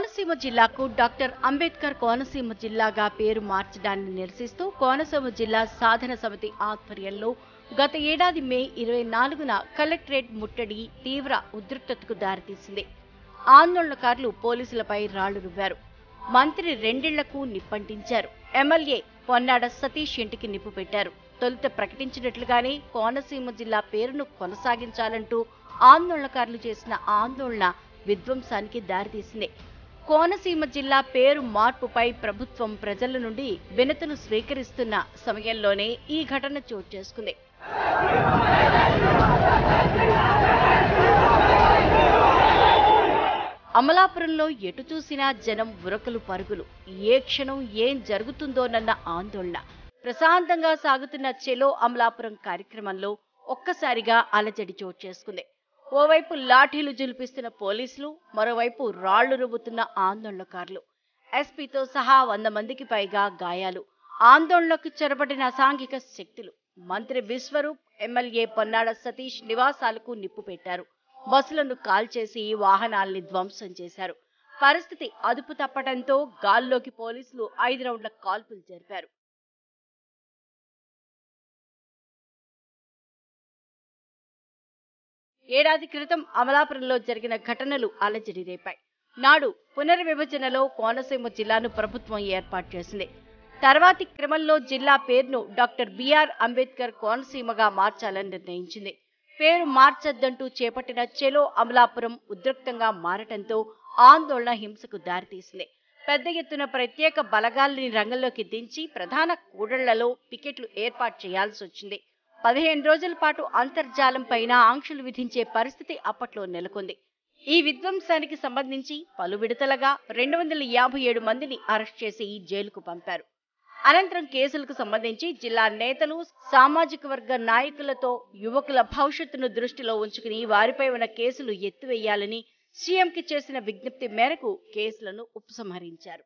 కోనసీమ జిల్లాకు డాక్టర్ అంబేద్కర్ కోనసీమ జిల్లాగా పేరు మార్చడాన్ని నిరసిస్తూ కోనసీమ జిల్లా సాధన సమితి ఆధ్వర్యంలో గత ఏడాది మే 24న కలెక్టరేట్ ముట్టడి తీవ్ర ఉద్రిక్తతకు దారితీసింది. ఆందోళనకారులు పోలీసులపై రాళ్లు రువ్వారు. మంత్రి రెండిళ్లకు నిప్పంటించారు. ఎమ్మెల్యే పొన్నాడ సతీష్ ఇంటికి నిప్పు పెట్టారు. తొలుత ప్రకటించినట్లుగానే కోనసీమ జిల్లా పేరును కొనసాగించాలంటూ ఆందోళనకారులు చేసిన ఆందోళన విధ్వంసానికి దారితీసింది. కోనసీమ జిల్లా పేరు మార్పుపై ప్రభుత్వం ప్రజల నుండి వినతులు స్వీకరిస్తున్న సమయంలోనే ఈ ఘటన చోటు చేసుకుంది. అమలాపురంలో ఎటు చూసినా జనం ఉరకలు పరుగులు. ఏ క్షణం ఏం జరుగుతుందోనన్న ఆందోళన. ప్రశాంతంగా సాగుతున్న చెలో అమలాపురం కార్యక్రమంలో ఒక్కసారిగా అలజడి చోటు చేసుకుంది. ఓవైపు లాఠీలు జులిపిస్తున్న పోలీసులు, మరోవైపు రాళ్లు రువ్వుతున్న ఆందోళనకారులు. ఎస్పీతో సహా 100 మందికి పైగా గాయాలు. ఆందోళనకు చొరబడిన అసాంఘిక శక్తులు. మంత్రి విశ్వరూప్, ఎమ్మెల్యే పొన్నాడ సతీష్ నివాసాలకు నిప్పు పెట్టారు. బస్సులను కాల్చేసి వాహనాల్ని ధ్వంసం చేశారు. పరిస్థితి అదుపు తప్పడంతో గాల్లోకి పోలీసులు 5 రౌండ్ల కాల్పులు జరిపారు. ఏడాది క్రితం అమలాపురంలో జరిగిన ఘటనలు అలజడి రేపాయి. నాడు పునర్విభజనలో కోనసీమ జిల్లాను ప్రభుత్వం ఏర్పాటు చేసింది. తర్వాతి క్రమంలో జిల్లా పేరును డాక్టర్ బిఆర్ అంబేద్కర్ కోనసీమగా మార్చాలని నిర్ణయించింది. పేరు మార్చొద్దంటూ చేపట్టిన చెలో అమలాపురం ఉద్రిక్తంగా మారటంతో ఆందోళన హింసకు దారితీసింది. పెద్ద ఎత్తున ప్రత్యేక బలగాల్ని రంగంలోకి దించి ప్రధాన కూడళ్లలో పికెట్లు ఏర్పాటు చేయాల్సి వచ్చింది. 15 రోజుల పాటు అంతర్జాలం పైన ఆంక్షలు విధించే పరిస్థితి అప్పట్లో నెలకొంది. ఈ విధ్వంసానికి సంబంధించి పలు విడతలుగా 257 మందిని అరెస్ట్ చేసి జైలుకు పంపారు. అనంతరం కేసులకు సంబంధించి జిల్లా నేతలు, సామాజిక వర్గ నాయకులతో యువకుల భవిష్యత్తును దృష్టిలో ఉంచుకుని వారిపై ఉన్న కేసులు ఎత్తివేయాలని సీఎంకి చేసిన విజ్ఞప్తి మేరకు కేసులను ఉపసంహరించారు.